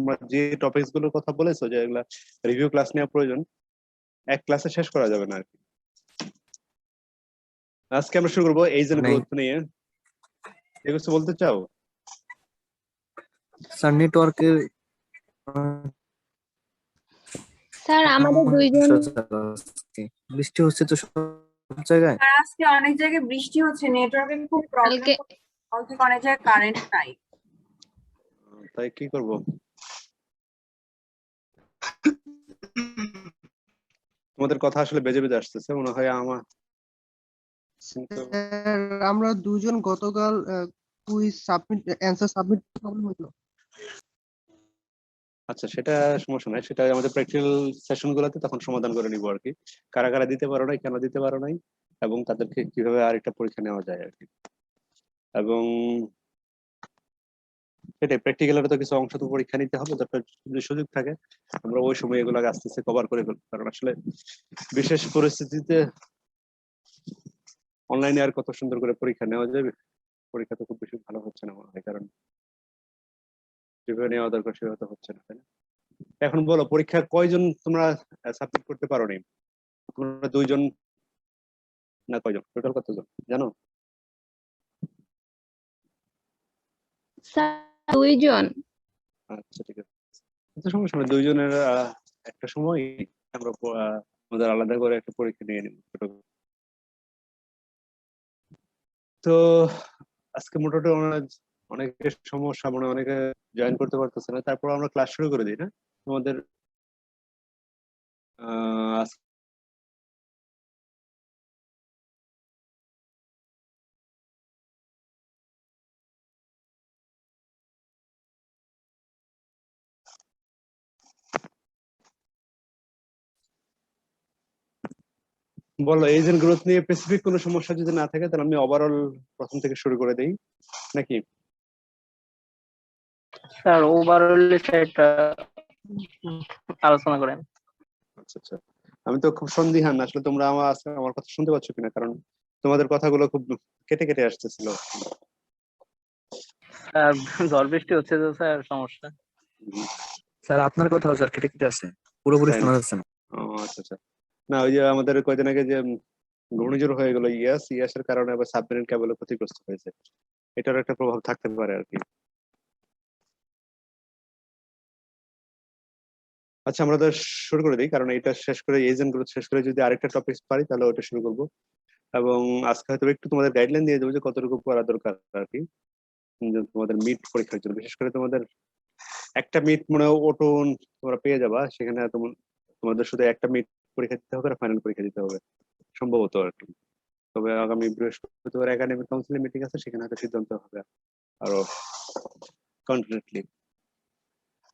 তোমরা যে টপিকস গুলোর কথা বলেছো যে এগুলা রিভিউ ক্লাস নেওয়া প্রয়োজন, এক ক্লাসে শেষ করা যাবে না আর কি। আজকে আমরা শুরু করবো এইজ এন্ড গ্রোথ নিয়ে। কিছু বলতে চাও? স্যার নেটওয়ার্কের স্যার আমাদের দুইজন বৃষ্টি হচ্ছে তো সব জায়গায়। আর আজকে অনেক জায়গায় বৃষ্টি হচ্ছে, নেটওয়ার্কের খুব প্রবলেম, অনেক জায়গায় কারেন্ট নাই। তাই কি করব? তোমাদের কথা আসলে বেজে বেজে আসতেছে মনে হয় আমার। আমরা দুজন গতকাল quiz submit answer submit problem হলো। আচ্ছা, সেটা সমস্যা নাই, সেটা আমাদের প্র্যাকটিক্যাল সেশন গুলোতে তখন সমাধান করে নিব আর কি। কারা কারা দিতে পারো নাই, কেন দিতে পারো নাই, এবং তাদেরকে কিভাবে আরেকটা পরীক্ষা নেওয়া যায় আর কি। এবং সেটাই, প্র্যাকটিক্যালের তো কিছু অংশ তো পরীক্ষা নিতে হবে, তারপর যদি সুযোগ থাকে আমরা ওই সময় এগুলো আস্তে আস্তে কভার করে ফেলবো। কারণ আসলে বিশেষ পরিস্থিতিতে অনলাইনে আর কত সুন্দর করে পরীক্ষা নেওয়া যাবে? পরীক্ষা তো খুব বেশি ভালো হচ্ছে না মনে হয়, কারণ যেভাবে নেওয়া দরকার সেভাবে তো হচ্ছে না, তাই না? এখন বলো, পরীক্ষা কয়জন তোমরা সাবমিট করতে পারো নি? তোমরা দুইজন না কয়জন, টোটাল কতজন জানো? স্যার দুইজন। আচ্ছা ঠিক আছে, তো সমস্যা নেই, দুইজনের একটা সময় আমরা আমাদের আলাদা করে একটা পরীক্ষা নিয়ে নিব। তো আজকে মোটামুটি অনেকের সমস্যা, মানে অনেকে জয়েন করতে পারতেছে না, তারপর আমরা ক্লাস শুরু করে দিই না তোমাদের। বলো, এজ এন্ড গ্রোথ নিয়ে স্পেসিফিক কোনো সমস্যা যদি না থাকে তাহলে আমি ওভারঅল প্রথম থেকে শুরু করে দেই নাকি? স্যার ওভারঅল সেটা আলোচনা করেন। আচ্ছা আচ্ছা, আমি তো খুব সন্দিহান আসলে তোমরা আমার কথা শুনতে পাচ্ছ কিনা, কারণ তোমাদের কথাগুলো খুব কেটে কেটে আসতেছিল। স্যার ঝড় বৃষ্টি হচ্ছে তো স্যার, সমস্যা। স্যার আপনার কথাও স্যার কেটে কেটে আসছে, পুরোপুরি শোনা যাচ্ছে না। ও আচ্ছা আচ্ছা, না ওই যে আমাদের কয়দিন আগে যে ঘূর্ণিঝড় হয়ে গেল ইয়াসের কারণে আবার সাবমেরিন কেবল ক্ষতিগ্রস্ত হয়েছে, এটার একটা প্রভাব থাকতে পারে আর কি। আচ্ছা, আমরা তো শুরু করে দিই, কারণ এটা শেষ করে এজ এন্ড গ্রোথ শেষ করে যদি আরেকটা টপিক পারি তাহলে ওটা শুরু করবো। এবং আজকে হয়তো একটু তোমাদের গাইডলাইন দিয়ে দেবো যে কতটুকু পড়া দরকার আর কি, তোমাদের মিড পরীক্ষার জন্য। বিশেষ করে তোমাদের একটা মিড মনে হয় ওটন তোমরা পেয়ে যাবা, সেখানে তোমাদের শুধু একটা মিড পরীক্ষা দিতে হবে আর ফাইনাল পরীক্ষা দিতে হবে সম্ভবত আর কি। তবে আগামী বৃহস্পতিবার একাডেমিক কাউন্সিল মিটিং আছে, সেখানে হয়তো সিদ্ধান্ত হবে আরো confidently.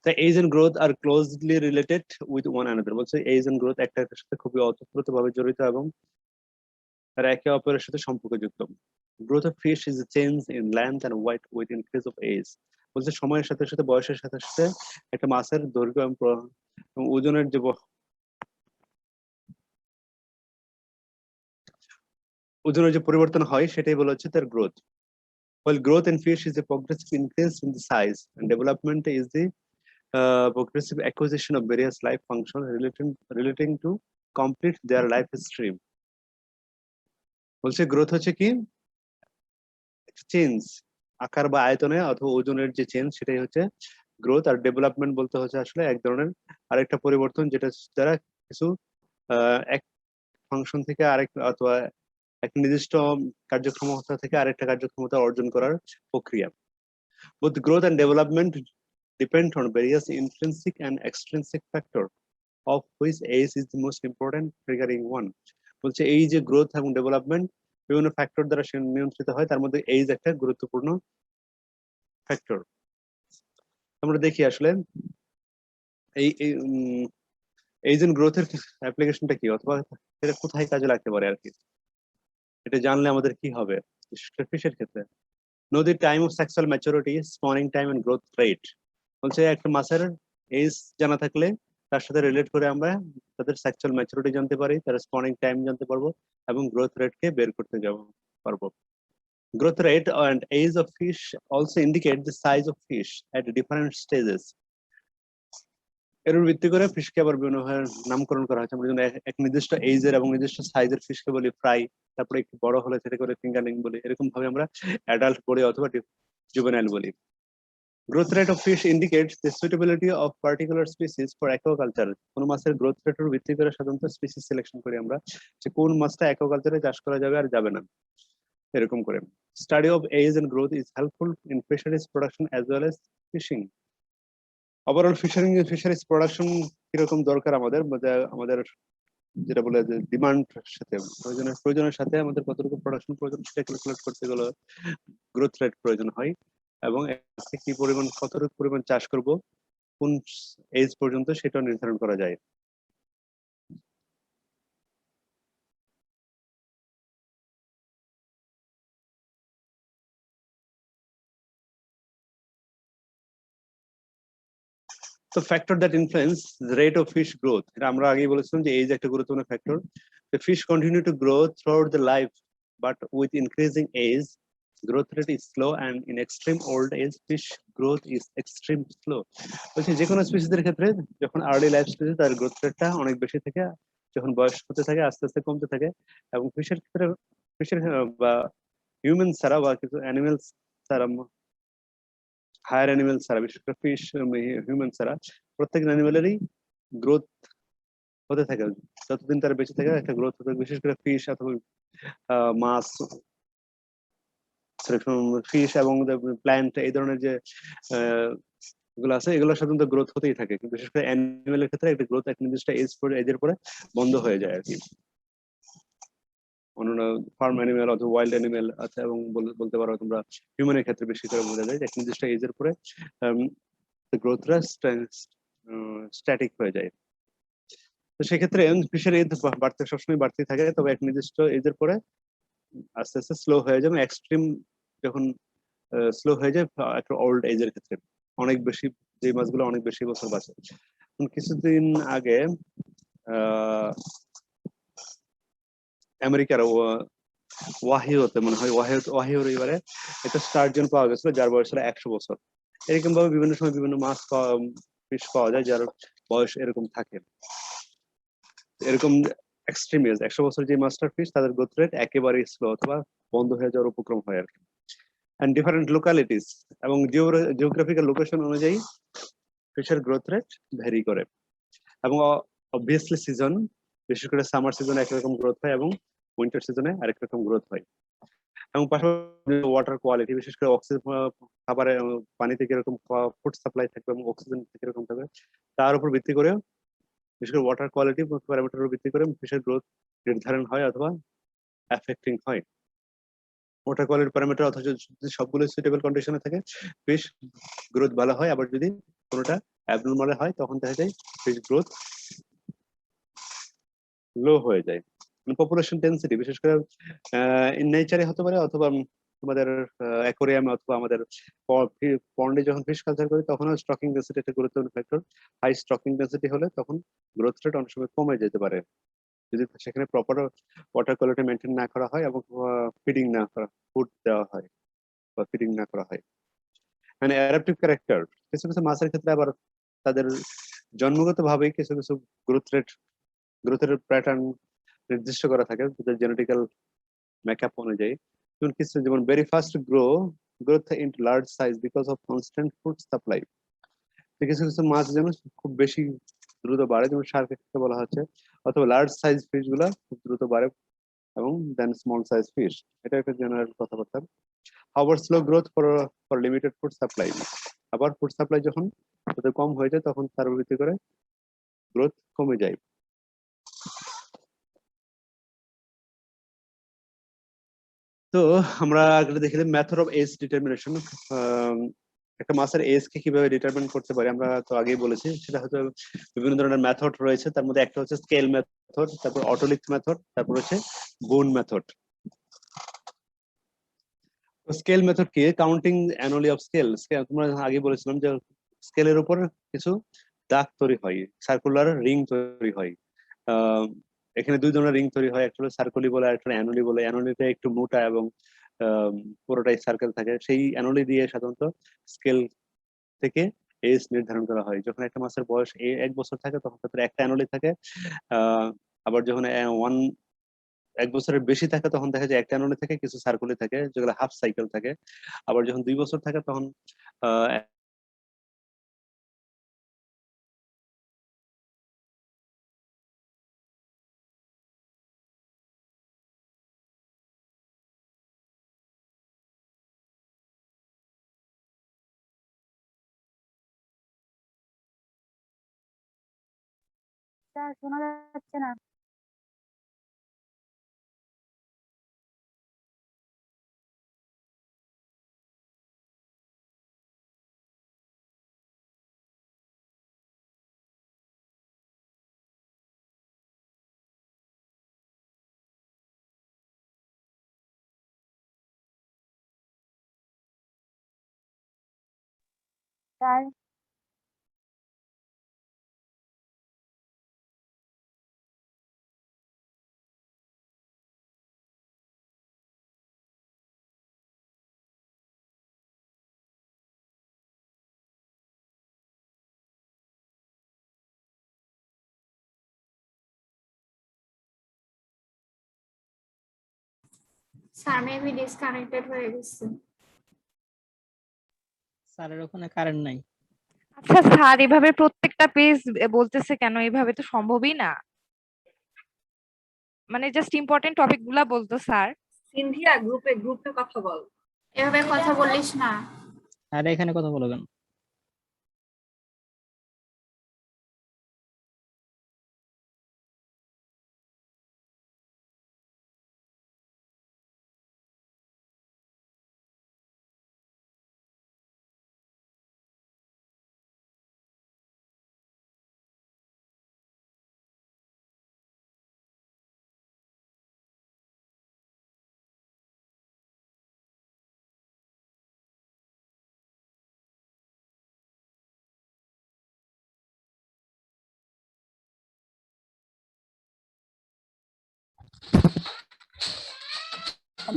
The age and growth are closely related with one another. বলছে age and growth একটা একটার সাথে খুবই ওতপ্রোতভাবে জড়িত এবং তারা একে অপরের সাথে সম্পর্কযুক্ত। Growth of fish is a change in length and weight with increase of age. বলছে সময়ের সাথে সাথে, বয়সের সাথে সাথে একটা মাছের দৈর্ঘ্য এবং ওজনের যে পরিবর্তন হয় সেটাই বলা হচ্ছে তার growth. While growth in fish is a progressive increase in the size, and development is the progressive acquisition of various life functions relating to complete their life stream. বলছে গ্রোথ হচ্ছে কি চেঞ্জ, আকার বা আয়তনে অথবা ওজনের যে চেঞ্জ সেটাই হচ্ছে গ্রোথ। আর ডেভেলপমেন্ট বলতে হচ্ছে আসলে এক ধরনের আরেকটা পরিবর্তন, যেটা দ্বারা কিছু এক ফাংশন থেকে আরেক অথবা এক নির্দিষ্ট কার্যক্ষমতা থেকে আরেকটা কার্যক্ষমতা অর্জন করার প্রক্রিয়া। Both growth and development depend on various intrinsic and extrinsic factors, of which age is the most important triggering one. বলছে এই যে গ্রোথ এবং ডেভেলপমেন্ট বিভিন্ন ফ্যাক্টর দ্বারা নিয়ন্ত্রিত হয়, তার মধ্যে এইজ একটা গুরুত্বপূর্ণ ফ্যাক্টর। আমরা দেখি আসলে এই এইজ এন্ড গ্রোথের অ্যাপ্লিকেশনটা কি, অথবা এটা কোথায় কাজে লাগতে পারে আর কি, এটা জানলে আমাদের কি হবে ফিশের ক্ষেত্রে। Know the time of sexual maturity, spawning time and growth rate. বলছে একটা মাছের এজ জানা থাকলে তার সাথে রিলেট করে আমরা তাদের সেক্সুয়াল ম্যাচুরিটি জানতে পারি, তার স্পনিং টাইম জানতে পারবো এবং গ্রোথ রেটকে বের করতে পারবো। Growth rate and age of fish also indicate the size of fish at different stages. এর উপর ভিত্তি করে ফিশকে আবার বিভিন্ন ভাবে নামকরণ করা হয়েছে। আমরা যেমন এক নির্দিষ্ট এইজের এবং নির্দিষ্ট সাইজের ফিশকে বলি ফ্রাই, তারপরে একটু বড় হলে সেটা করে ফিঙ্গারিং বলি, এরকম ভাবে আমরা অ্যাডাল্ট বলি অথবা জুভেনাইল বলি। Growth rate of fish indicates the suitability of particular species for aquaculture. কোন মাছের গ্রোথ রেটের উপর ভিত্তি করে সাধারণত স্পিসিস সিলেকশন করি আমরা, যে কোন মাছটা অ্যাকোয়াকালচারে চাষ করা যাবে আর যাবে না, এরকম করে। Study of age and growth is helpful in fisheries production as well as fishing. Overall fisheries production কিরকম দরকার আমাদের, আমাদের যেটা বলে যে ডিমান্ড সাথে প্রয়োজনের সাথে আমাদের কতটুকু প্রোডাকশন প্রয়োজন সেটা ক্যালকুলেট করতে গেলে গ্রোথ রেট প্রয়োজন হয়, এবং কি পরিমাণ কতটুকু পরিমাণ চাষ করব কোন এজ পর্যন্ত সেটা নির্ধারণ করা যায়। তো factor that influence the rate of fish growth, এটা আমরা আগেই বলেছিলাম যে এজ একটা গুরুত্বপূর্ণ factor. The fish continue to grow throughout the life, but with increasing age, growth rate is slow, and in extreme old age, fish growth is extreme slow. বলছি যে কোনো স্পিসিসের ক্ষেত্রে যখন আর্লি লাইফ স্টেজে তার গ্রোথ রেটটা অনেক বেশি থাকে, যখন বয়স হতে থাকে আস্তে আস্তে কমতে থাকে, এবং ফিশের ক্ষেত্রে ফিশের বা হিউম্যান ছাড়া বা কিছু অ্যানিমেলস ছাড়া, হায়ার অ্যানিমেল ছাড়া, বিশেষ করে ফিশ হিউম্যান ছাড়া প্রত্যেক অ্যানিমেলেরই গ্রোথ হতে থাকে, যতদিন তারা বেঁচে থাকে একটা গ্রোথ হতে থাকে। বিশেষ করে ফিশ অথবা মাছ, ফিশ এবং প্ল্যান্ট, এই ধরনের যে গুলো আছে এগুলো সাধারণত গ্রোথ হতেই থাকে, কিন্তু বিশেষ করে অ্যানিমেলের ক্ষেত্রে একটা গ্রোথ এক নির্দিষ্ট এজের পরে বন্ধ হয়ে যায় আর কি। অন্যান্য ফার্ম অ্যানিমেল অথবা ওয়াইল্ড অ্যানিমেল আছে, এবং বলতে পারো তোমরা হিউম্যানের ক্ষেত্রে বেশি করে বোঝা যায় যে এক নির্দিষ্ট এজের পরে গ্রোথটা স্ট্যাটিক হয়ে যায়। তো সেক্ষেত্রে ফিশের এজ বাড়তে সবসময় বাড়তে থাকে, তবে এক নির্দিষ্ট এজের পরে আস্তে আস্তে স্লো হয়ে যায়, এক্সট্রিম যখন স্লো হয়ে যায় একটা ওল্ড এজের ক্ষেত্রে অনেক বেশি, যে মাছগুলো অনেক বেশি বছর বাঁচে। কিছুদিন আগে আমেরিকার ওয়াহিওতে মনে হয় ওয়াহিও রিভারে একটা স্টারজন পাওয়া গেছিল যার বয়স ছিল 100 বছর। এরকম ভাবে বিভিন্ন সময় বিভিন্ন মাছ ফিশ পাওয়া যায় যার বয়স এরকম থাকে। এরকম এক্সট্রিম এজ 100 বছর যে মাস্টার ফিশ তাদের গ্রোথ রেট একেবারে স্লো অথবা বন্ধ হয়ে যাওয়ার উপক্রম হয় আর কি। অ্যান্ড ডিফারেন্ট লোকালিটিস এবং জিওগ্রাফিক্যাল লোকেশন অনুযায়ী ফিশের গ্রোথ রেট ভ্যারি করে, এবং অবভিয়াসলি সিজন, বিশেষ করে সামার সিজনে একরকম গ্রোথ হয় এবং উইন্টার সিজনে আরেক রকম গ্রোথ হয়। এবং পাশাপাশি ওয়াটার কোয়ালিটি, বিশেষ করে অক্সিজেন খাবারে পানিতে কিরকম ফুড সাপ্লাই থাকবে এবং অক্সিজেন কিরকম থাকবে তার উপর ভিত্তি করে, বিশেষ করে ওয়াটার কোয়ালিটি প্যারামিটার উপর ভিত্তি করে ফিশের গ্রোথ নির্ধারণ হয় অথবা এফেক্টিং হয়। ওয়াটার কোয়ালিটি প্যারামিটার অথচ যদি সবগুলো সুইটেবল কন্ডিশনে থাকে ফিশ গ্রোথ ভালো হয়, আবার যদি কোনোটা অ্যাবনর্মাল হয় তখন দেখা যায় ফিশ গ্রোথ লো হয়ে যায়। পপুলেশন ডেন্সিটি বিশেষ করে নেচারে হতে পারে অথবা আমাদের অ্যাকোরিয়ামে অথবা আমাদের পন্ডে যখন ফিশ কালচার করি তখন স্টকিং ডেন্সিটি একটা গুরুত্বপূর্ণ ফ্যাক্টর। হাই স্টকিং ডেন্সিটি হলে তখন গ্রোথ রেট অনেক সময় কমে যেতে পারে যদি সেখানে প্রপার ওয়াটার কোয়ালিটি মেনটেন না করা হয় এবং ফিডিং না করা, ফুড দেওয়া হয় বা ফিডিং না করা হয়। মানে অ্যাডাপটিভ ক্যারেক্টার, কিছু কিছু মাছের ক্ষেত্রে আবার তাদের জন্মগত ভাবেই কিছু কিছু গ্রোথের প্যাটার্ন নির্দিষ্ট করা থাকে জেনেটিক্যাল মেকআপ অনুযায়ী। কিছু যেমন very fast growth in large size because of constant food supply. কিছু কিছু মাছ যেমন খুব বেশি দ্রুত বাড়ে, যেমন শার্কের ক্ষেত্রে বলা হচ্ছে, অথবা লার্জ সাইজ ফিশ গুলা খুব দ্রুত বাড়ে এবং দেন স্মল সাইজ ফিশ, এটা একটা জেনারেল কথাবার্তা। আবার slow growth for limited food supply, আবার ফুড সাপ্লাই যখন কম হয়ে যায় তখন তার ভিত্তি করে গ্রোথ কমে যায়। তো আমরা আগে দেখি মেথড অফ এজ ডিটারমিনেশন, একটা মাছের এজ কে কিভাবে ডিটারমিন করতে পারি আমরা তো আগেই বলেছি, সেটা হচ্ছে বিভিন্ন ধরনের মেথড রয়েছে, তার মধ্যে একটা হচ্ছে স্কেল মেথড, তারপর অটোলিক মেথড, তারপর হচ্ছে বোন মেথড। স্কেল মেথড কি? Counting annually of scale. তোমরা আগে বলেছিলাম যে স্কেলের উপর কিছু দাগ তৈরি হয়, সার্কুলার রিং তৈরি হয়। এখানে দুই ধরনের রিং তৈরি হয়, একটা হলো সার্কুলি বলে, একটা অ্যানুয়ালি বলে। অ্যানুয়ালিতে একটু মোটা এবং পুরোটাই সার্কেল থাকে, সেই অ্যানুয়ালি দিয়ে সাধারণত স্কেল থেকে এজ নির্ধারণ করা হয়। যখন একটা মাছের বয়স 1 বছর থাকে তখন তাদের একটা অ্যানুয়ালি থাকে। আহ আবার যখন 1 বছরের বেশি থাকে তখন দেখা যায় একটা অ্যানুয়ালি থাকে, কিছু সার্কুলে থাকে যেগুলো হাফ সাইকেল থাকে। আবার যখন 2 বছর থাকে তখন আহ স্যার শোনা যাচ্ছে না। স্যার স্যার মেবি ডিসকানেক্টেড হয়ে গেছে। স্যারের ওখানে কারেন্ট নাই। আচ্ছা স্যার এভাবে প্রত্যেকটা পেজ বলতেছে কেন? এভাবে তো সম্ভবই না। মানে জাস্ট ইম্পর্টেন্ট টপিক গুলা বলতো স্যার। সিনথিয়া গ্রুপে কথা বল। এভাবে কথা বলিস না। আর এখানে কথা বলো কেন?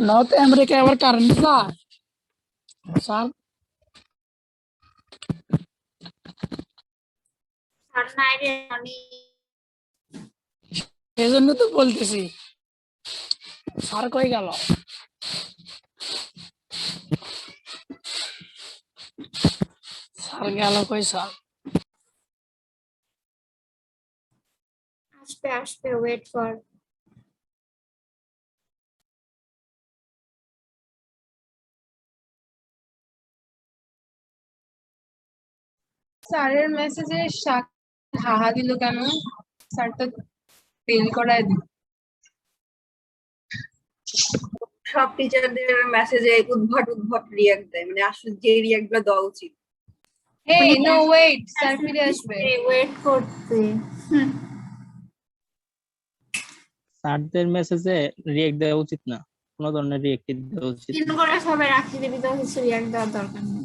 নর্থ আমেরিকা আবার কারেন্ট স্যার স্যার স্যার নাই রে আমি এই জন্য তো বলতেছি স্যার কই গেল স্যার গেল কই স্যার আসবে ওয়েট ফর। স্যারের মেসেজে হাহা দিল কেন? স্যার তো ফেল করায় দিল। সব টিচারদের মেসেজে উদ্ভট রিয়াক্ট দেয়, মানে আসলে যে রিয়াক্ট গুলো দেওয়া উচিত। হেই নো ওয়েট, স্যার ফিরে আসবে। ওয়েট করতে। স্যারদের মেসেজে রিয়েক্ট দেওয়া উচিত না, কোনো ধরনের রিয়েক্ট দেওয়া উচিত চিন্তা না। করে সবাই রাখি দিবি তো কিছু রিয়াক্ট দেওয়ার দরকার নেই।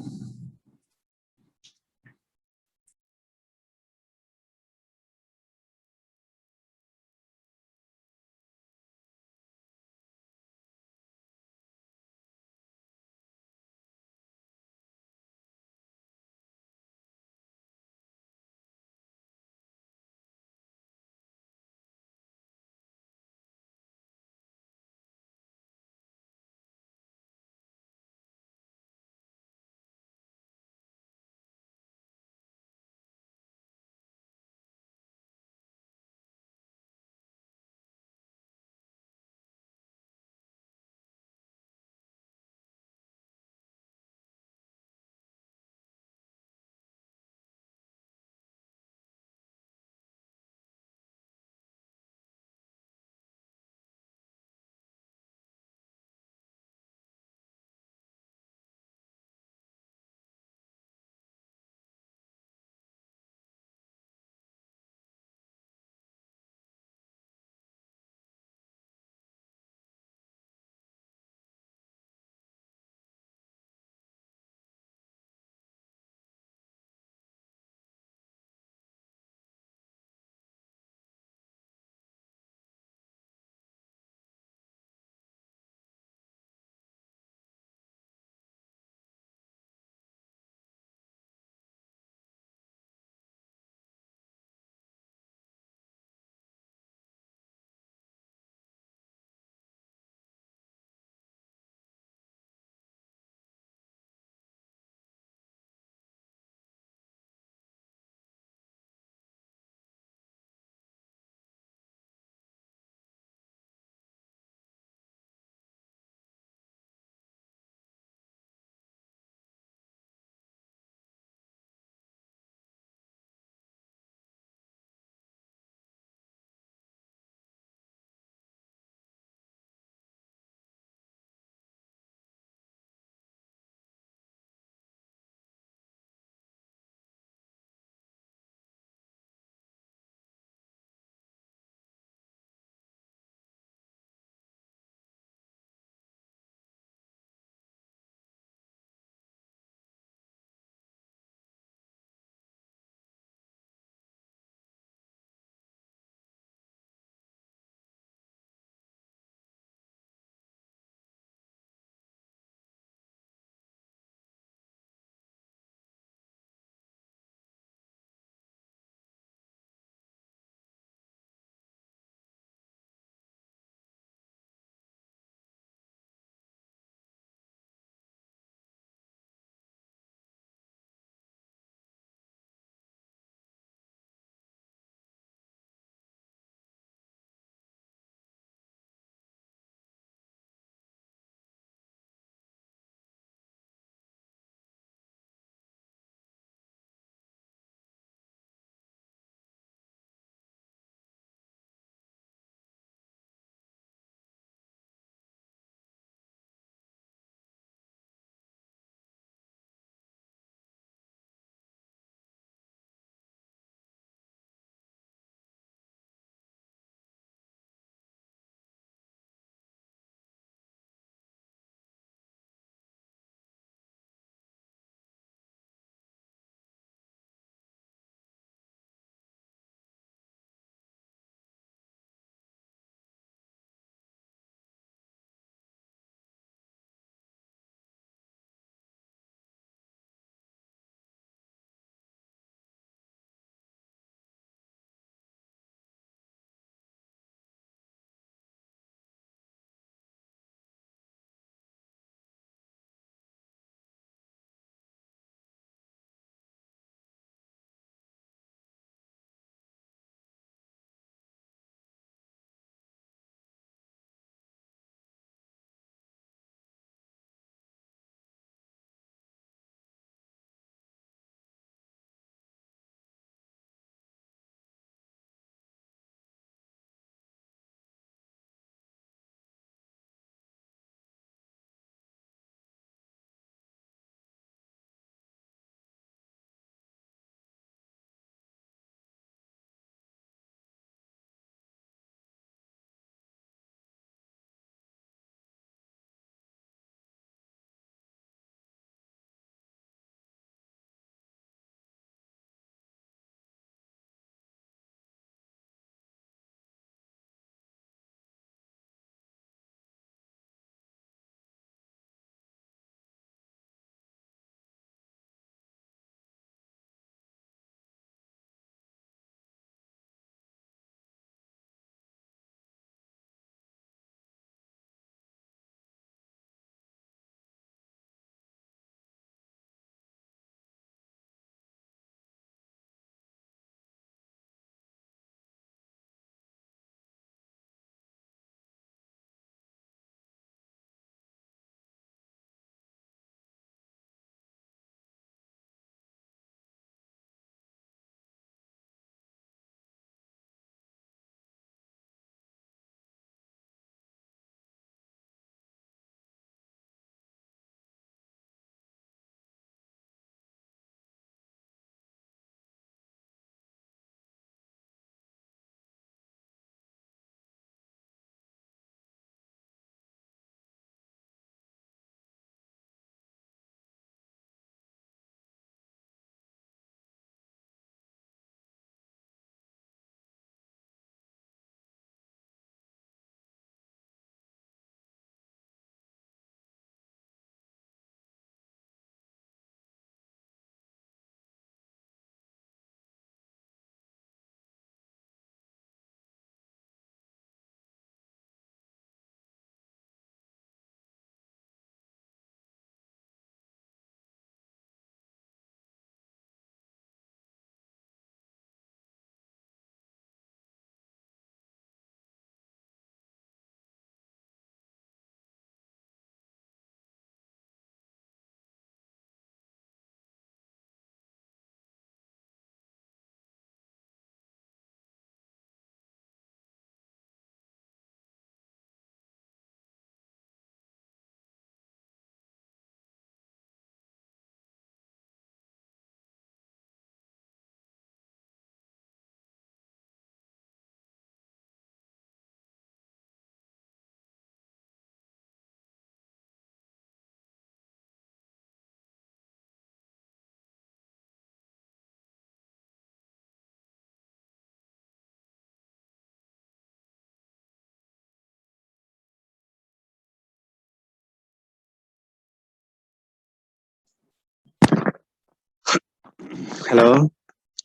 হ্যালো,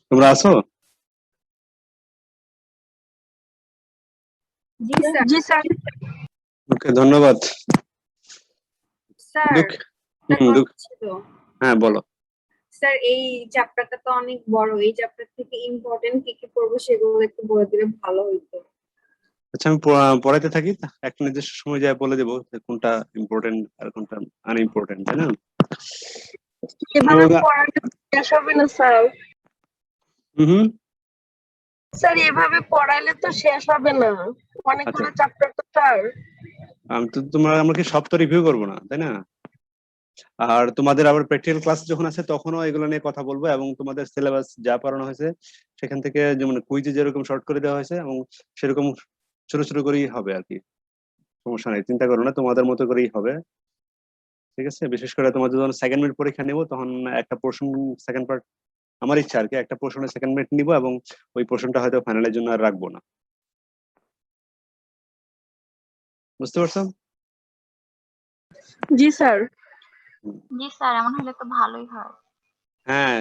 তোমরা আছো? জি স্যার। ওকে, ধন্যবাদ। স্যার দুঃখ একটা দুঃখ কথা ছিল। হ্যাঁ, বলো। স্যার এই চ্যাপ্টারটা তো অনেক বড়, এই চ্যাপ্টার থেকে ইম্পর্টেন্ট কি কি পড়বো সেগুলো একটু বলে দিলে ভালো হইতো। আচ্ছা, আমি পড়াইতে থাকি, একটা নির্দিষ্ট সময় যায় বলে দেবো যে কোনটা ইম্পর্টেন্ট আর কোনটা আনইম্পর্টেন্ট, তাই না? এভাবে তো, পড়ালে শেষ হবে না স্যার। হুম। স্যার এভাবে পড়াইলে তো শেষ হবে না, আচ্ছা, অনেকগুলো চ্যাপ্টার তো স্যার। আমি তো আমরা কি সব তো রিভিউ করবো না, তাই না? আর তোমাদের আবার প্র্যাকটিক্যাল ক্লাস যখন আছে তখনও এগুলো নিয়ে কথা বলবো, এবং তোমাদের সিলেবাস যা পড়ানো হয়েছে সেখান থেকে যেমন কুইজে যেরকম শর্ট করে দেওয়া হয়েছে এবং সেরকম ছোট ছোট করেই হবে আর কি। সমস্যা নেই, চিন্তা করো না, তোমাদের মতো করেই হবে। ঠিক আছে, বিশেষ করে তোমাদের যখন সেকেন্ড মিড পরীক্ষা নেবো তখন একটা পোর্শন, সেকেন্ড পার্ট, আমার ইচ্ছা আর কি একটা পোর্শনের সেকেন্ড মিড নিবো, এবং ওই পোর্শনটা হয়তো ফাইনালের জন্য আর রাখবো না। বুঝতে পারছো? জি স্যার। জি স্যার, এমন হলে তো ভালোই হয়। হ্যাঁ,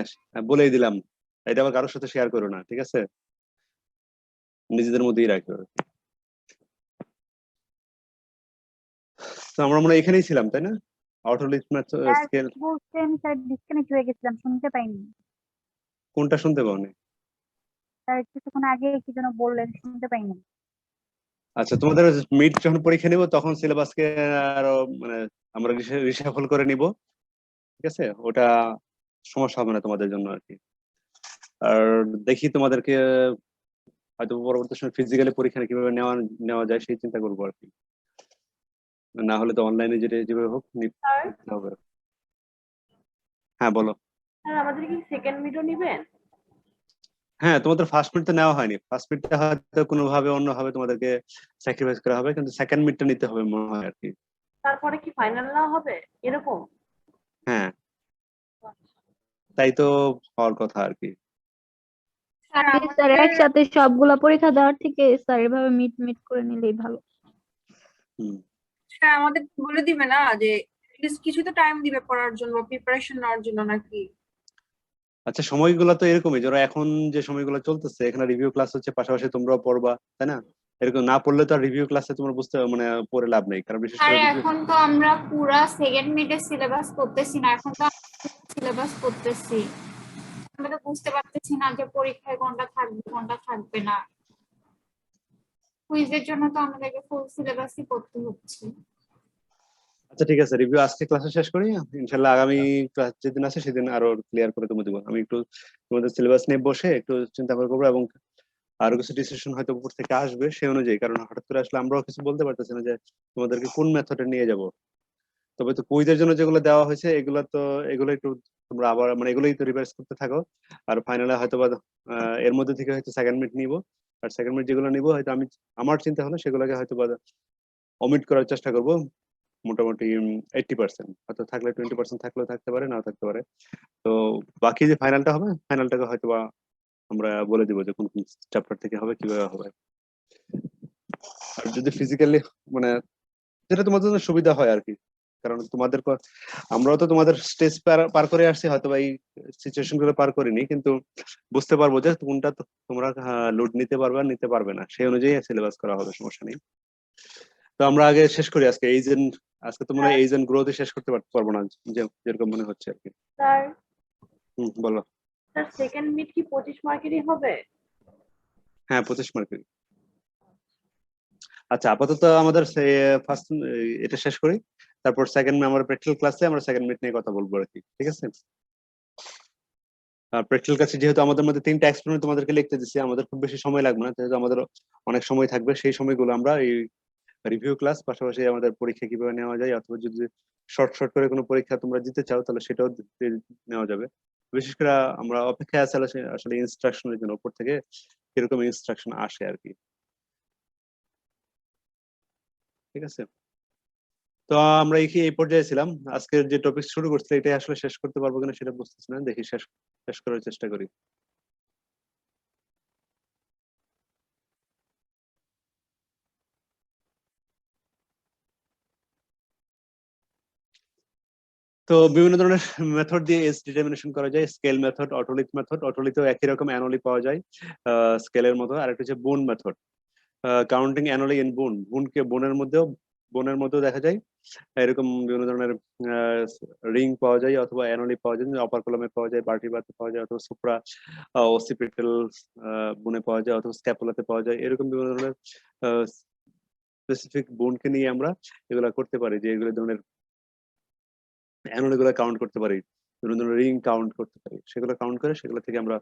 বলেই দিলাম, এটা আবার কারোর সাথে শেয়ার করো না, ঠিক আছে? নিজেদের মধ্যেই রাখো। তো আমরা মনে হয় এখানেই ছিলাম, তাই না? অটোলিথ স্কেল বলছেন স্যার, ডিসকানেক্ট হয়ে গেছিলাম, শুনতে পাইনি। কোনটা শুনতে পাওনি? স্যার কিছুক্ষণ আগে কি যেন বললেন, শুনতে পাইনি। আচ্ছা, তোমাদের মিড যখন পরীক্ষা নিব তখন সিলেবাসকে আরো মানে আমরা রিসাফল করে নিব, ঠিক আছে? ওটা সমস্যা হবে না তোমাদের জন্য আর কি। আর দেখি তোমাদেরকে হয়তো পরবর্তী সময় ফিজিক্যালি পরীক্ষা কিভাবে নেওয়া নেওয়া যায় সেই চিন্তা করবো আর কি। না হলে তো অনলাইনে যেটা যেভাবে হোক নিতে হবে। হ্যাঁ, বলো। স্যার আমাদের কি সেকেন্ড মিডও নেবেন? হ্যাঁ, তোমাদের ফার্স্ট মিড তো নেওয়া হয়নি, ফার্স্ট মিডটা হয়তো কোনোভাবে অন্যভাবে তোমাদেরকে স্যাক্রিফাইস করা হবে, কিন্তু সেকেন্ড মিডটা নিতে হবে মনে হয় আর কি। তারপরে কি ফাইনাল না হবে এরকম? হ্যাঁ, তাই তো হওয়ার কথা আর কি। স্যার স্যার আমাদের একসাথে সবগুলা পরীক্ষা দেওয়ার থেকে স্যার এভাবে মিট মিট করে নিলেই ভালো। হুম। স্যার আমাদের বলে দিবে না যে at least কিছু তো টাইম দিবে পড়ার জন্য, প্রিপারেশন নেওয়ার জন্য নাকি? আচ্ছা, সময়গুলো তো এরকমই, ধরো এখন যে সময়গুলো চলতেছে এখানে রিভিউ ক্লাস হচ্ছে, পাশাপাশি তোমরাও পড়বা, তাই না? এরকম না পড়লে তো আর রিভিউ ক্লাসে তোমার বুঝতে মানে পড়ে লাভ নেই, কারণ বিশেষ আর করে রিভিউ। এখন তো আমরা পুরা সেকেন্ড মিডের সিলেবাস করতেছি না, এখন তো সিলেবাস করতেছি। আমরা তো বুঝতে পারতেছি না যে পরীক্ষায় কোনটা থাকবে কোনটা থাকবে না। কুইজের জন্য তো আমাদেরকে ফুল সিলেবাসই করতে হচ্ছে। আচ্ছা, ঠিক আছে, রিভিউ আজকে ক্লাসে শেষ করি, ইনশাল্লাহ আগামী ক্লাস যেদিন আছে সেদিন আরো ক্লিয়ার করে তোমাদের দেবো। আমি একটু তোমাদের সিলেবাস নিয়ে বসে একটু চিন্তা করে করবো, এবং আরো কিছু ডিসিশন হয়তো উপর থেকে আসবে সেই অনুযায়ী, কারণ হঠাৎ করে আসলে আমরাও কিছু বলতে পারতেছি না যে তোমাদেরকে কোন মেথডে নিয়ে যাব। তবে তো কুইজের জন্য যেগুলো দেওয়া হয়েছে এগুলো তো, এগুলো একটু তোমরা আবার মানে এগুলোই তো রিভাইজ করতে থাকো। আর ফাইনালে হয়তো বা এর মধ্যে থেকে হয়তো সেকেন্ড মিড নিব, আর সেকেন্ড মিড যেগুলো নিব হয়তো আমি, আমার চিন্তা হলো সেগুলোকে হয়তো বা অমিট করার চেষ্টা করব। মোটামুটি 80%, হয়তো থাকলে 20% থাকলেও থাকতে পারে, নাও থাকতে পারে। তো বাকি যে ফাইনালটা হবে, ফাইনালটাকে হয়তো বা আমরা বলে দিব যে কোন কোন চ্যাপ্টার থেকে হবে, কিভাবে হবে। আর যদি ফিজিক্যালি মানে যেটা তোমাদের জন্য সুবিধা হয় আর কি, কারণ তোমাদের আমরাও তো তোমাদের স্টেজ পার করে আসছি, হয়তো বা এই সিচুয়েশন গুলো পার করিনি, কিন্তু বুঝতে পারবো যে কোনটা তোমরা লোড নিতে পারবে আর নিতে পারবে না, সেই অনুযায়ী সিলেবাস করা হবে, সমস্যা নেই। তো আমরা আগে শেষ করি আজকে আজকে তো মনে হয় এইজেন্ট গ্রোথে শেষ করতে পারবো না, যেরকম মনে হচ্ছে আর কি। স্যার বলো। স্যার সেকেন্ড মিড কি 25 মার্কেরই হবে? হ্যাঁ, 25 মার্কের। আচ্ছা, আপাতত আমাদের ফার্স্ট এটা শেষ করি, তারপর সেকেন্ড আমার প্র্যাকটিক্যাল ক্লাসে আমরা সেকেন্ড মিড নিয়ে কথা বলবো আর কি, ঠিক আছে? প্র্যাকটিক্যাল ক্লাসে যেহেতু আমাদের মধ্যে 3টা এক্সপেরিমেন্ট তোমাদেরকে লিখতে দিচ্ছি, আমাদের খুব বেশি সময় লাগবে না, যেহেতু আমাদের অনেক সময় থাকবে, সেই সময়গুলো আমরা এই রিভিউ ক্লাস পাশাপাশি আমাদের পরীক্ষা কিভাবে নেওয়া যায়, অথবা যদি শর্ট শর্ট করে কোনো পরীক্ষা তোমরা দিতে চাও তাহলে সেটাও নেওয়া যাবে। বিশেষ করে আমরা অপেক্ষায় আছি আসলে ইনস্ট্রাকশনের জন্য, উপর থেকে কিরকম ইনস্ট্রাকশন আসে আর কি, ঠিক আছে? তো আমরা এই পর্যায়ে ছিলাম, আজকের যে টপিক শুরু করছিল এটাই আসলে শেষ করতে পারবো কিনা সেটা বুঝতেছি না, দেখি শেষ শেষ করার চেষ্টা করি। তো বিভিন্ন ধরনের মেথড দিয়ে এজ ডিটারমিনেশন করা যায়। স্কেল মেথড, অটোলিথ মেথড, অটোলিথেও একই রকম অ্যানোলি পাওয়া যায় স্কেলের মতো। আর একটা হচ্ছে বোন মেথড, কাউন্টিং অ্যানোলি ইন বোন। বোনের মধ্যেও দেখা যায় এরকম বিভিন্ন ধরনের রিং পাওয়া যায় অথবা অ্যানোলি পাওয়া যায়, অপার কলমে পাওয়া যায়, বার্টিবাতে পাওয়া যায়, অথবা সুপ্রা ওসিপিটাল বোনে পাওয়া যায়, অথবা স্ক্যাপুলাতে পাওয়া যায়। এরকম বিভিন্ন ধরনের স্পেসিফিক বোনকে নিয়ে আমরা এগুলা করতে পারি, যে এগুলো ধরনের অ্যানোলি গুলা কাউন্ট করতে পারি, বিভিন্ন ধরনের রিং কাউন্ট করতে পারি, সেগুলো কাউন্ট করে সেগুলো থেকে আমরা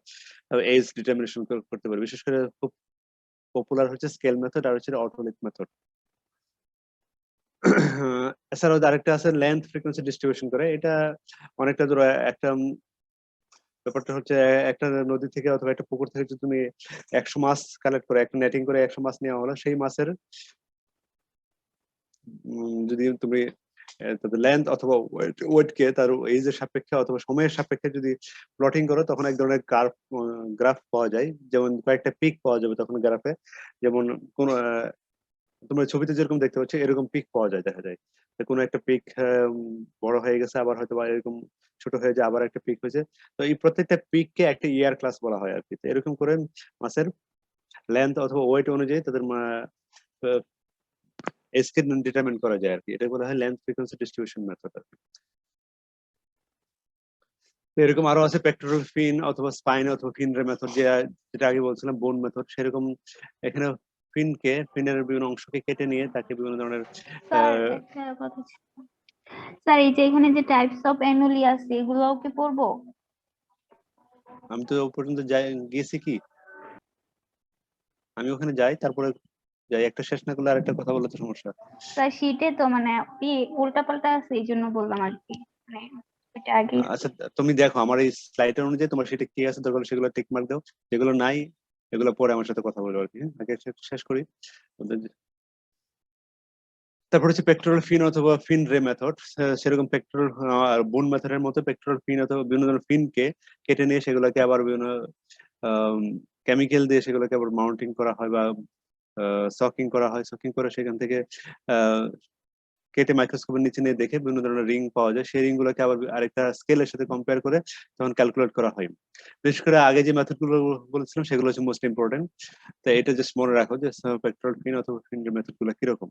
এজ ডিটারমিনেশন করতে পারি। বিশেষ করে খুব পপুলার হচ্ছে স্কেল মেথড আর হচ্ছে অটোলিথ মেথড। এছাড়াও আরেকটা আছে লেন্থ ফ্রিকোয়েন্সি ডিস্ট্রিবিউশন করে। এটা অনেকটা দূর একটা ব্যাপারটা হচ্ছে একটা নদী থেকে অথবা একটা পুকুর থেকে যদি তুমি 100 মাছ কালেক্ট করে একটা নেটিং করে 100 মাছ নেওয়া হলো, সেই মাছের যদি তুমি তাদের লেন্থ অথবা ওয়েট কে তার এজের সাপেক্ষে অথবা সময়ের সাপেক্ষে যদি প্লটিং করো, তখন এক ধরনের গ্রাফ পাওয়া যায়। যেমন কয়েকটা পিক পাওয়া যাবে তখন গ্রাফে, যেমন কোন তোমরা ছবিতে যেরকম দেখতে পাচ্ছ এরকম পিক পাওয়া যায়, দেখা যায় কোনো একটা পিক বড় হয়ে গেছে, আবার হয়তো বা এরকম ছোট হয়ে যায়, আবার একটা পিক হয়েছে। তো এই প্রত্যেকটা পিককে একটা ইয়ার ক্লাস বলা হয় আর কি। তো এরকম করে মাছের লেন্থ অথবা ওয়েট অনুযায়ী তাদের এজকে ডিটারমিন করা যায় আর কি। এটা বলা হয় লেন্থ ফ্রিকোয়েন্সি ডিস্ট্রিবিউশন মেথড আর কি। তো এরকম আরো আছে পেক্টোরাল ফিন অথবা স্পাইন অথবা ফিনরে মেথড, যেটা আগে বলছিলাম বোন মেথড। সেরকম এখানে ফিনের বিভিন্ন অংশকে কেটে নিয়ে তাকে বিভিন্ন ধরনের স্যার একটা কথা ছিল, স্যার এই যে এখানে যে টাইপস অফ অ্যানুয়ালি আছে এগুলোও কি পড়বো? আমি তো ও পর্যন্ত গেছি কি, আমি ওখানে যাই তারপরে যাই, একটা শেষ না করলে আরেকটা কথা বলতে সমস্যা। স্যার শীটে তো মানে উল্টা পাল্টা আছে, এই জন্য বললাম আর কি, মানে এটা আগে। আচ্ছা তুমি দেখো আমার এই স্লাইডের অনুযায়ী তোমার সেটা কি আছে দরকার সেগুলো টিক মার্ক দাও, যেগুলো নাই এগুলো পরে আমার সাথে কথা বলবো আর কি। আগে শেষ করি। তারপর হচ্ছে পেক্টোরাল ফিন অথবা ফিন রে মেথড। সেরকম পেক্টোরাল বোন মেথডের মতো পেক্টোরাল ফিন অথবা বিভিন্ন ধরনের ফিনকে কেটে নিয়ে সেগুলোকে আবার বিভিন্ন কেমিক্যাল দিয়ে সেগুলোকে আবার মাউন্টিং করা হয় বা সকিং করা হয়। সকিং করে সেখান থেকে কেটে মাইক্রোস্কোপের নিচে নিয়ে দেখে বিভিন্ন ধরনের রিং পাওয়া যায়। সেই রিং গুলোকে আবার আরেকটা স্কেলের সাথে কম্পেয়ার করে তখন ক্যালকুলেট করা হয়। বিশেষ করে আগে যে মেথড গুলো বলেছিলাম সেগুলো হচ্ছে মোস্ট ইম্পর্টেন্ট। তো এটা জাস্ট মনে রাখো যে পেক্টোরাল ফিন অথবা ফিন মেথড গুলো কিরকম।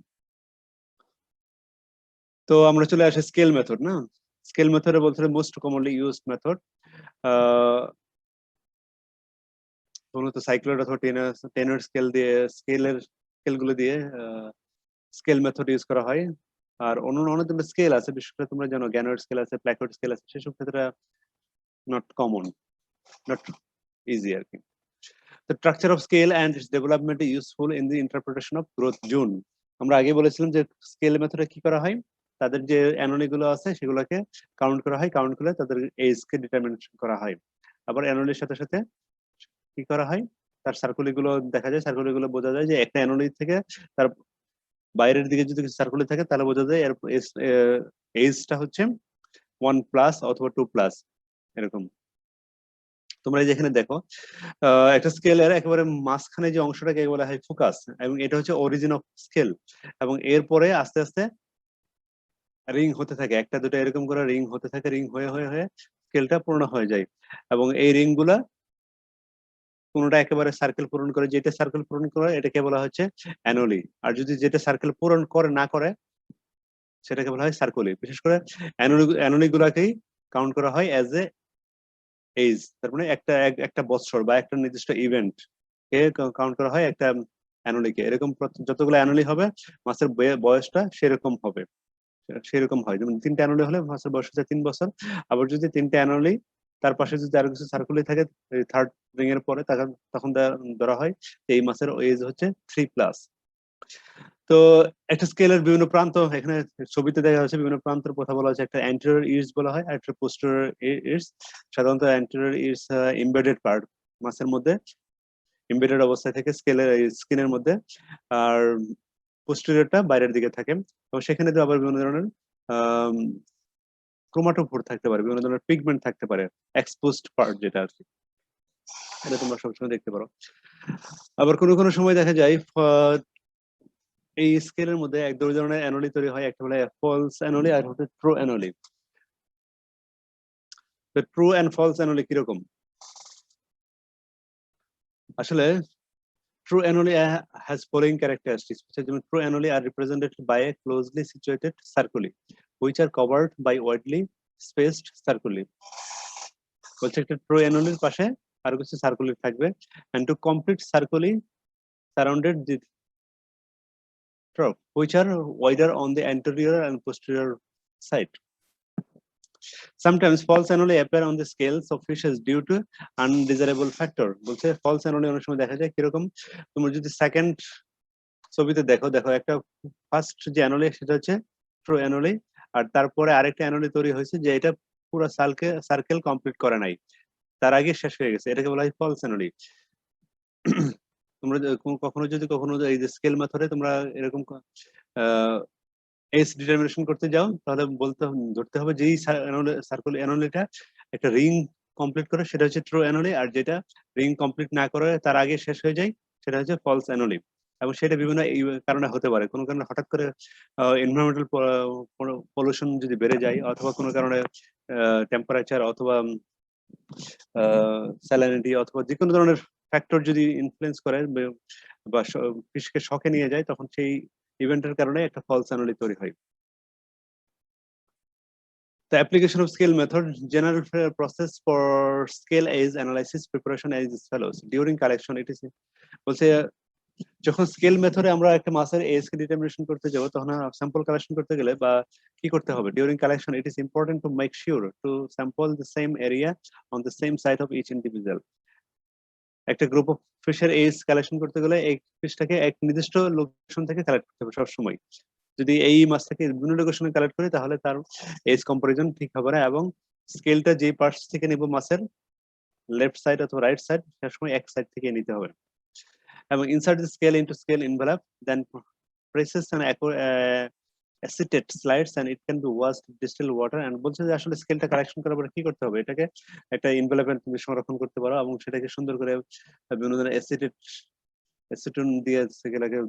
তো আমরা চলে আসি স্কেল মেথড না। স্কেল মেথডে বলতে মোস্ট কমনলি ইউজড মেথড, মূলত সাইক্লোয়েড অথবা টেনার স্কেলগুলো দিয়ে স্কেল মেথড ইউজ করা হয়। আর অন্য অনেক ধরনের স্কেল আছে, বিশেষ করে তোমরা জানো গ্যানোয়েড স্কেল আছে, প্ল্যাকয়েড স্কেল আছে, সেসব ক্ষেত্রে নট কমন, নট ইজি আর কি। The structure of scale and its development is useful in the interpretation of growth zone. আমরা আগে বলেছিলাম যে স্কেল মেথডে কি করা হয়, তাদের যে অ্যানোলি গুলো আছে সেগুলোকে কাউন্ট করা হয়, কাউন্ট করে তাদের এজ কে ডিটারমিনেশন করা হয়। আবার অ্যানোলির সাথে সাথে কি করা হয়, তার সার্কুলি গুলো দেখা যায়, সার্কুলি গুলো বোঝা যায় যে একটা অ্যানোলি থেকে তার বাইরের দিকে যদি সার্কুলি থাকে তাহলে বোঝা যায় এর এজটা হচ্ছে 1+ অথবা 2+, এরকম। তোমরা যেখানে দেখো একটা স্কেলের একেবারে মাঝখানে যে অংশটাকে বলা হয় ফোকাস, এবং এটা হচ্ছে অরিজিন অফ স্কেল, এবং এরপরে আস্তে আস্তে রিং হতে থাকে, একটা দুটো এরকম করে রিং হতে থাকে, রিং হয়ে হয়ে হয়ে স্কেলটা পূর্ণ হয়ে যায়। এবং এই রিং গুলা কোনটা একেবারে সার্কেল পূরণ করে, যেটা সার্কেল পূরণ করে এটাকে বলা হচ্ছে অ্যানোলি, আর যদি যেটা সার্কেল পূরণ করে না করে সেটাকে বলা হয় সার্কুলি। বিশেষ করে অ্যানোলি গুলাকেই কাউন্ট করা হয় অ্যাজ এ এজ, তার মানে একটা বছর বা একটা নির্দিষ্ট ইভেন্ট কে কাউন্ট করা হয় একটা অ্যানুয়ালিকে। এরকম যতগুলো অ্যানুয়ালি হবে মাসের বয়সটা সেরকম হবে, সেরকম হয়। যেমন 3টা অ্যানুয়ালি হলে মাসের বয়স হচ্ছে 3 বছর। আবার যদি 3টা অ্যানুয়ালি তার পাশে যদি আরো কিছু সার্কুলি থাকে থার্ড রিং এর পরে, তখন ধরা হয় এই মাসের এজ হচ্ছে 3+। তো একটা স্কেলের বিভিন্ন প্রান্ত এখানে ছবিতে দেখা যাচ্ছে, বিভিন্ন প্রান্তের কথা বলা হচ্ছে। একটা অ্যান্টেরিয়র ইয়ার্স বলা হয় আর একটা পোস্টেরিয়র ইয়ার্স। সাধারণত অ্যান্টেরিয়র ইয়ার্স এমবেডেড পার্ট, মাসের মধ্যে এমবেডেড অবস্থায় থেকে স্কিনের মধ্যে, আর পোস্টেরিয়রটা বাইরের দিকে থাকে। এবং সেখানে তো আবার বিভিন্ন ধরনের ক্রোমাটোফোর থাকতে পারে, বিভিন্ন ধরনের পিগমেন্ট থাকতে পারে, এক্সপোজড পার্ট যেটা আর কি, এটা তোমরা সবসময় দেখতে পারো। আবার কোনো কোনো সময় দেখা যায় এই স্কেলের মধ্যে এক দুই ধরনের অ্যানোলি তৈরি হয়, একটা হলো ফলস অ্যানোলি আর হচ্ছে ট্রু অ্যানোলি। তো ট্রু এন্ড ফলস অ্যানোলি কিরকম? আসলে true anomaly has following characteristics. True anomaly are represented by a closely situated circuli, which are covered by widely spaced circuli. বলছে একটা true anomaly পাশে আর কিছু circuli থাকবে, and to complete circuli surrounded the trough, which are wider on the anterior and posterior side. Sometimes false anomaly appear on the scales of fishes due to undesirable factor. বলছে false anomaly অনেক সময় দেখা যায় কিরকম, তুমি যদি second ছবিতে দেখো একটা ফার্স্ট যে অ্যানোলি সেটা হচ্ছে ট্রু অ্যানোলি, আর তারপরে আরেকটা অ্যানোলি তৈরি হয়েছে যে এটা পুরো সার্কেল কমপ্লিট করে নাই, তার আগে শেষ হয়ে গেছে, এটাকে বলা হয় ফলস অ্যানোলি। তোমরা কখনো এই যে স্কেল মেথডে তোমরা এরকম এজ ডিটারমিনেশন করতে যাও, তাহলে ধরতে হবে যে সার্কেল অ্যানোলিটা একটা রিং কমপ্লিট করে সেটা হচ্ছে ট্রু অ্যানোলি, আর যেটা রিং কমপ্লিট না করে তার আগে শেষ হয়ে যায় সেটা হচ্ছে ফলস অ্যানোলি। এবং সেটা বিভিন্ন কারণে হতে পারে, কোনো কারণে হঠাৎ করে এনভায়রনমেন্টাল পলিউশন যদি বেড়ে যায়, অথবা কোনো কারণে টেম্পারেচার অথবা স্যালানিটি অথবা যে কোনো ধরনের ফ্যাক্টর যদি ইনফ্লুয়েন্স করে বা ফিশকে শকে নিয়ে যায়, তখন সেই ইভেন্টের কারণে একটা ফলস অ্যানোলি তৈরি হয়। The application of scale method, general process for scale age analysis preparation is as follows. During collection, it is বলছে যখন স্কেল মেথডে আমরা একটা মাছের এজ কে ডিটারমিনেশন করতে যাব, তখন স্যাম্পল কালেকশন করতে গেলে বা কি করতে হবে, during collection it is important to make sure to sample the same area on the same site of each individual. একটা গ্রুপ অফ ফিশের এজ কালেকশন করতে গেলে এই ফিশটাকে এক নির্দিষ্ট লোকেশন থেকে কালেক্ট করতে হবে সবসময়। যদি এই মাছটাকে বিভিন্ন লোকেশনে কালেক্ট করি তাহলে তার এজ কম্পারিজন ঠিক হবে না, এবং স্কেলটা যে পার্টস থেকে নিব মাছের লেফট সাইড অথবা রাইট সাইড, সবসময় এক সাইড থেকে নিতে হবে। এবং insert the scale into scale envelope, then presses an acetate slides and it can be washed with distilled water. And বলছে যে আসলে স্কেলটা কালেকশন করার পরে কি করতে হবে, এটাকে একটা এনভেলপে তুমি সংরক্ষণ করতে পারো এবং সেটাকে সুন্দর করে বিভিন্ন ধরনের অ্যাসিটন দিয়ে সেগুলোকে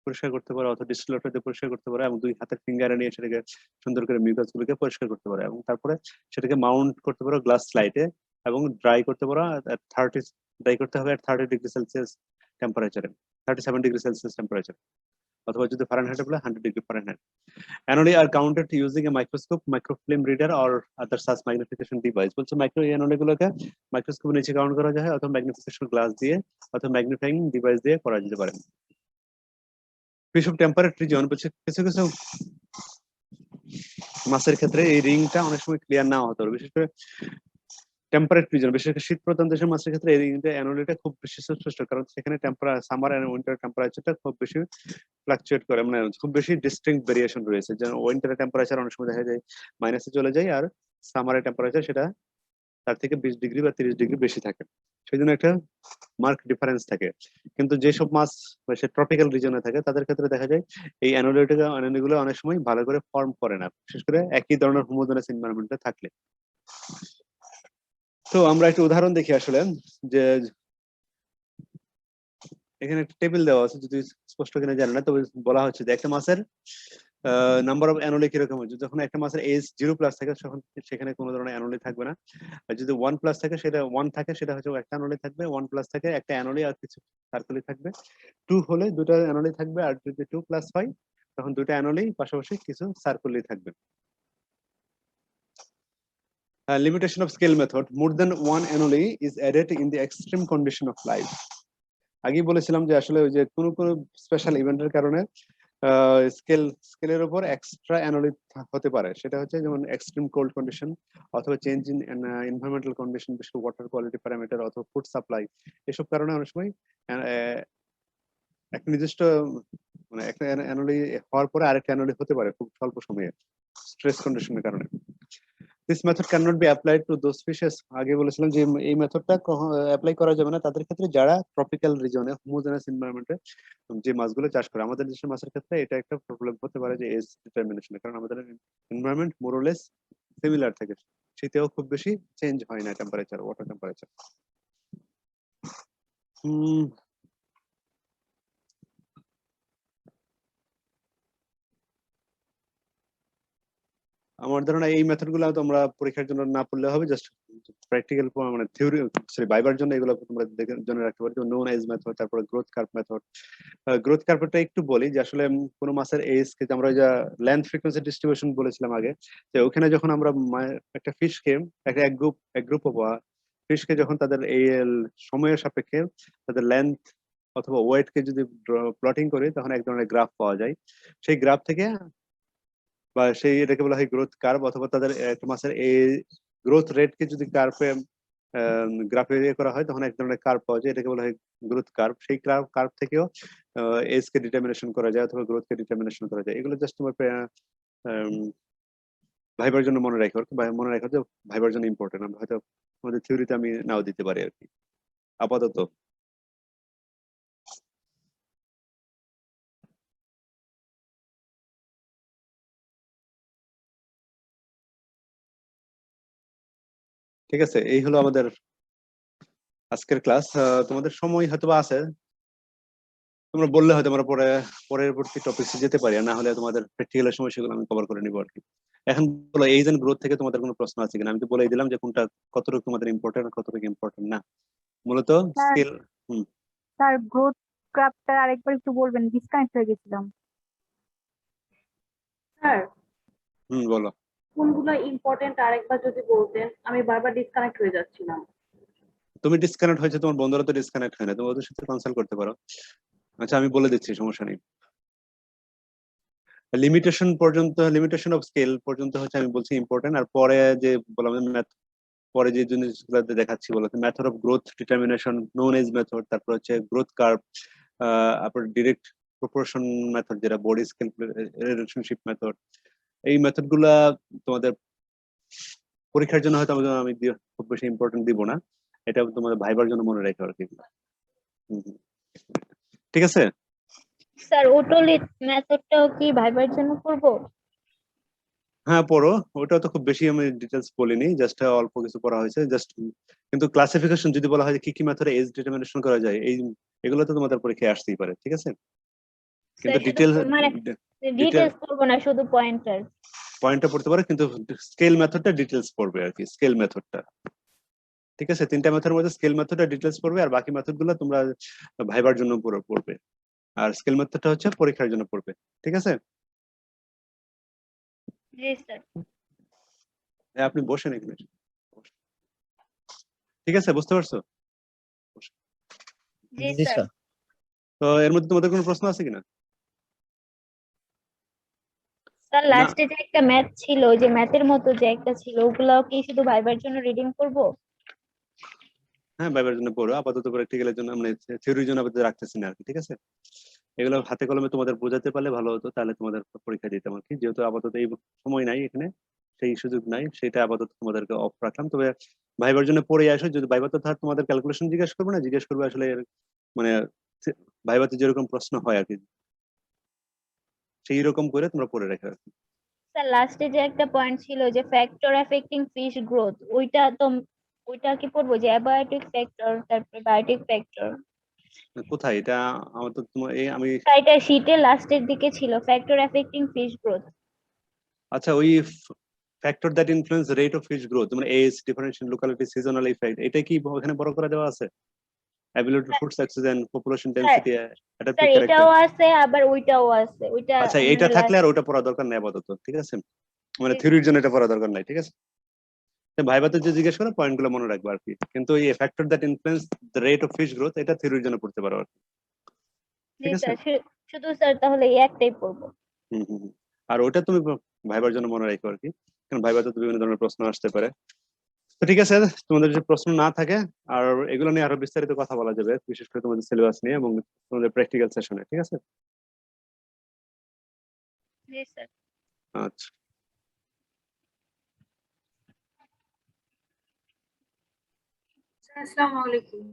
পরিষ্কার করতে পারো, অথবা ডিস্টিল ওয়াটার দিয়ে পরিষ্কার করতে পারো, এবং দুই হাতের ফিঙ্গারে নিয়ে সেটাকে সুন্দর করে মিউকাস গুলোকে পরিষ্কার করতে পারো, এবং তারপরে সেটাকে মাউন্ট করতে পারো গ্লাস স্লাইডে এবং ড্রাই করতে পারো। ড্রাই করতে হবে 30 ডিগ্রি সেলসিয়াস টেম্পারেচারে, 37 ডিগ্রি সেলসিয়াস টেম্পারেচার, অথবা যদি ফারেনহাইটে বলে 100 degree Fahrenheit. Anomaly are counted using a microscope, microfilm reader or other such magnification device. বলছে anomaly গুলোকে মাইক্রোস্কোপের নিচে কাউন্ট করা যায়, অথবা ম্যাগনিফিকেশন গ্লাস দিয়ে অথবা ম্যাগনিফাইং ডিভাইস দিয়ে করা যেতে পারে। ফিশ অফ টেম্পারেট রিজন বলছে কিছু কিছু মাছের ক্ষেত্রে এই রিংটা অনেক সময় ক্লিয়ার নাও হতে পারে, বিশেষ করে টেম্পারেট রিজন, বিশেষ করে শীত প্রধান দেশের মাছের ক্ষেত্রে এই অ্যানোমালিটা খুব বেশি সুস্পষ্ট, কারণ সেখানে সামার এন্ড উইন্টার টেম্পারেচারটা খুব বেশি ফ্লাকচুয়েট করে, মানে খুব বেশি ডিস্টিংক্ট ভেরিয়েশন রয়েছে। যেমন উইন্টারের টেম্পারেচার অনেক সময় দেখা যায় মাইনাসে চলে যায়, আর সামারের টেম্পারেচার সেটা তার থেকে 20 ডিগ্রি বা 30 ডিগ্রি বেশি থাকে, সেই জন্য একটা মার্ক ডিফারেন্স থাকে। কিন্তু যেসব মাছ সে ট্রপিক্যাল রিজনে থাকে তাদের ক্ষেত্রে দেখা যায় এই অ্যানোমালিগুলো অনেক সময় ভালো করে ফর্ম করে না, বিশেষ করে একই ধরনের হোমোজেনাস এনভায়রনমেন্টে থাকলে। তো আমরা একটা উদাহরণ দেখি আসলে, যে এখানে একটা টেবিল দেওয়া আছে, যদি স্পষ্ট কিনা জানি না, তবে বলা হচ্ছে যে একটা মাছের নাম্বার অফ অ্যানোলি কিরকম হয়। যখন একটা মাছের এজ 0+ থাকে তখন সেখানে কোনো ধরনের অ্যানোলি থাকবে না, আর যদি 1+ থাকে সেটা 1 থাকে সেটা হচ্ছে একটা অ্যানোলি থাকবে, 1+ থাকে একটা অ্যানোলি আর কিছু সার্কেলই থাকবে, 2 হলে দুটো অ্যানোলি থাকবে, আর যদি 2+ হয় তখন দুটো অ্যানোলি পাশাপাশি কিছু সার্কেলই থাকবে। Limitation of scale method: more than one anomaly is added in the extreme condition of life. আগেই বলেছিলাম যে আসলে ওই যে কোনো স্পেশাল ইভেন্টের কারণে স্কেলের উপর এক্সট্রা অ্যানোলি হতে পারে, সেটা হচ্ছে যেমন এক্সট্রিম কোল্ড কন্ডিশন, অথবা চেঞ্জ ইন এনভায়রনমেন্টাল কন্ডিশন, বিশেষ করে ওয়াটার কোয়ালিটি প্যারামিটার অথবা ফুড সাপ্লাই, এসব কারণে অনেক সময় একটা নির্দিষ্ট মানে একটা অ্যানোলি হওয়ার পরে আরেকটা অ্যানোলি হতে পারে খুব স্বল্প সময়ে স্ট্রেস কন্ডিশনের কারণে। This method cannot be applied to those fishes. আগে বলেছিলাম যে এই মেথডটা অ্যাপ্লাই করা যাবে না তাদের ক্ষেত্রে যারা ট্রপিক্যাল রিজনে হোমোজেনাস এনভায়রনমেন্টে যে মাছগুলো চাষ করে। আমাদের দেশের মাছের ক্ষেত্রে এটা একটা প্রবলেম হতে পারে যে এজ ডিটারমিনেশনে, কারণ আমাদের এনভায়রনমেন্ট মোরলেস সিমিলার থাকে, শীতেও খুব বেশি চেঞ্জ হয় না টেম্পারেচার, ওয়াটার টেম্পারেচার। আমার ধারণা এই মেথড গুলো তোমরা পরীক্ষার জন্য না পড়লে হবে, জাস্ট প্র্যাকটিক্যাল মানে থিওরি সরি ভাইবার জন্য এগুলো তোমরা জন্য রাখতে পারো, নোন এজ মেথড, তারপরে গ্রোথ কার্ভ মেথড। গ্রোথ কার্ভটা একটু বলি যে আসলে কোনো মাসের এজ কে আমরা যা লেন্থ ফ্রিকোয়েন্সি ডিস্ট্রিবিউশন বলেছিলাম আগে, যে ওখানে যখন আমরা একটা ফিশকে এক গ্রুপ অফ ফিশকে যখন তাদের এই সময়ের সাপেক্ষে তাদের লেন্থ অথবা ওয়েট কে যদি প্লটিং করি তখন এক ধরনের গ্রাফ পাওয়া যায়। সেই গ্রাফ থেকে বা সেই এটাকে বলা হয় গ্রোথ কার্ভ, অথবা তাদের একটা মাসের এই গ্রোথ রেট কে যদি গ্রাফে করা হয় তখন এক ধরনের কার্ভ পাওয়া যায়, এটাকে বলা হয় গ্রোথ কার্ভ। সেই কার্ভ থেকেও এজ কে ডিটারমিনেশন করা যায় অথবা গ্রোথ কে ডিটারমিনেশন করা যায়। এগুলো জাস্ট তোমার ভাইবার জন্য মনে রাখো, মনে রাখো যে ভাইবার জন্য ইম্পর্টেন্ট। আমরা হয়তো আমাদের থিওরিতে আমি নাও দিতে পারি আর কি আপাতত। ঠিক আছে, এই হলো আমাদের আজকের ক্লাস। তোমাদের সময় হয়তো বা আছে, তোমরা বললে হয়তো আমরা পরবর্তী টপিকসে যেতে পারি, আর না হলে তোমাদের প্র্যাকটিক্যালের সময় সেগুলো আমি কভার করে নিবো আর কি। এখন বলো এই যে গ্রোথ থেকে তোমাদের কোনো প্রশ্ন আছে কিনা? আমি তো বলেই দিলাম যে কোনটা কতটুকু তোমাদের ইম্পর্টেন্ট কতটুকু ইম্পর্টেন্ট না। মূলত স্কিল। স্যার গ্রোথ গ্রাফটা আরেকবার একটু বলবেন, ডিসকানেক্ট হয়ে গেছিলাম। স্যার বলো। কোনগুলো ইম্পর্টেন্ট আরেকবার যদি বলতেন, আমি বারবার ডিসকানেক্ট হয়ে যাচ্ছিলাম। তুমি ডিসকানেক্ট হয়েছে, তোমার বন্ধুরা তো ডিসকানেক্ট হয় না, তুমি ওদের সাথে কনসাল্ট করতে পারো। আচ্ছা আমি বলে দিচ্ছি, সমস্যা নেই। লিমিটেশন অফ স্কেল পর্যন্ত হচ্ছে আমি বলছি ইম্পর্টেন্ট। আর পরে যে বললাম ম্যাথ, পরে যে জিনিসগুলো দেখাচ্ছি বলতে method of growth determination, known as method, তারপর হচ্ছে গ্রোথ কার্ভ, তারপর ডিরেক্ট প্রপোর্শন মেথড যেটা বডি স্কেল রিলেশনশিপ মেথড, এই মেথড গুলা তোমাদের পরীক্ষার জন্য হয়তো আমি খুব বেশি ইম্পর্টেন্ট দিব না, এটা তোমাদের ভাইবার জন্য মনে রাখো আর কি। ঠিক আছে। স্যার ওটোলিট মেথডটাও কি ভাইবার জন্য করব? হ্যাঁ পড়ো, ওটা তো খুব বেশি আমি ডিটেলস বলিনি, জাস্ট অল্প কিছু পড়া হয়েছে জাস্ট। কিন্তু ক্লাসিফিকেশন যদি বলা হয় যে কি কি মেথডে এজ ডিটারমিনেশন করা যায়, এগুলো তো তোমাদের পরীক্ষায় আসতেই পারে। ঠিক আছে, কিন্তু ডিটেল মানে ডিটেইলস করব না, শুধু পয়েন্টার। পয়েন্টটা পড়তে পারো, কিন্তু স্কেল মেথডটা ডিটেলস পড়বে আর কি। স্কেল মেথডটা ঠিক আছে, তিনটা মেথডের মধ্যে স্কেল মেথডটা ডিটেলস পড়বে, আর বাকি মেথড গুলো তোমরা ভাইবার জন্য পুরো পড়বে, আর স্কেল মেথডটা হচ্ছে পরীক্ষার জন্য পড়বে। ঠিক আছে, জি স্যার। আপনি বসেন এখানে। ঠিক আছে, বুঝতে পারছো? জি জি স্যার। স্যার। তো এর মধ্যে তোমাদের কোনো প্রশ্ন আছে কিনা? স্যার না, লাস্টে যে একটা ম্যাথ ছিল, ওই যে ম্যাথের মতো যে একটা ছিল, ওগুলো কি শুধু ভাইবার জন্য রিডিং করব? হ্যাঁ ভাইবার জন্য পড়ো আপাতত, প্র্যাকটিক্যালের জন্য মানে থিওরির জন্য আপাতত রাখতেছি না আর কি। ঠিক আছে, এগুলো হাতে কলমে তোমাদের বোঝাতে পারলে ভালো হতো, তাহলে তোমাদের পরীক্ষা দিতাম আর কি। যেহেতু আপাতত এই সময় নাই এখানে, সেই সুযোগ নাই, সেটা আপাতত তোমাদেরকে অফ রাখলাম। তবে ভাইবার জন্য পড়ে আসো, যদি ভাইবাতে ধর তোমাদের ক্যালকুলেশন জিজ্ঞেস করবে না, জিজ্ঞেস করবে আসলে মানে ভাইবাতে যেরকম প্রশ্ন হয় আর কি, সেই রকম করে তোমরা পড়ে রাখো আর কি। স্যার লাস্টে যে একটা পয়েন্ট ছিল যে ফ্যাক্টর এফেক্টিং ফিশ গ্রোথ, ওইটা কি পড়বো? যে অ্যাবায়োটিক ফ্যাক্টর, তারপরে বায়োটিক ফ্যাক্টর। কোথায় এটা? আমার তো তোমার এই আমি এটা শীটের লাস্টের দিকে ছিল, ফ্যাক্টর এফেক্টিং ফিশ গ্রোথ। আচ্ছা, ওই factor that influence rate of fish growth, মানে age, differential locality, seasonal effect, এটা কি ওখানে বড় করে দেওয়া আছে? Ability food succession, population density, adaptive sir character. এটাও আছে, আবার ওইটাও আছে। ওইটা আচ্ছা, মানে এটা থাকলে আর ওটা পড়া দরকার নেই আপাতত। ঠিক আছে, মানে থিওরির জন্য এটা পড়া দরকার নাই। ঠিক আছে, ভাইবাতে যে জিজ্ঞেস করে পয়েন্ট গুলো মনে রাখবো আর কি। কিন্তু এই factor that influence the rate of fish growth, এটা থিওরির জন্য পড়তে পারো আর কি। জি ঠিক আছে, স্যার। শুধু স্যার তাহলে এই একটাই পড়বো? আর ওটা তুমি ভাইবার জন্য মনে রাখো আর কি, কারণ ভাইবাতে তো বিভিন্ন ধরনের প্রশ্ন আসতে পারে। তো ঠিক আছে, তোমাদের যদি প্রশ্ন না থাকে, আর এগুলো নিয়ে আরো বিস্তারিত কথা বলা যাবে, বিশেষ করে তোমাদের সিলেবাস নিয়ে এবং তোমাদের প্র্যাকটিক্যাল সেশনে। ঠিক আছে, জি স্যার। আচ্ছা। স্যার আসসালামু আলাইকুম।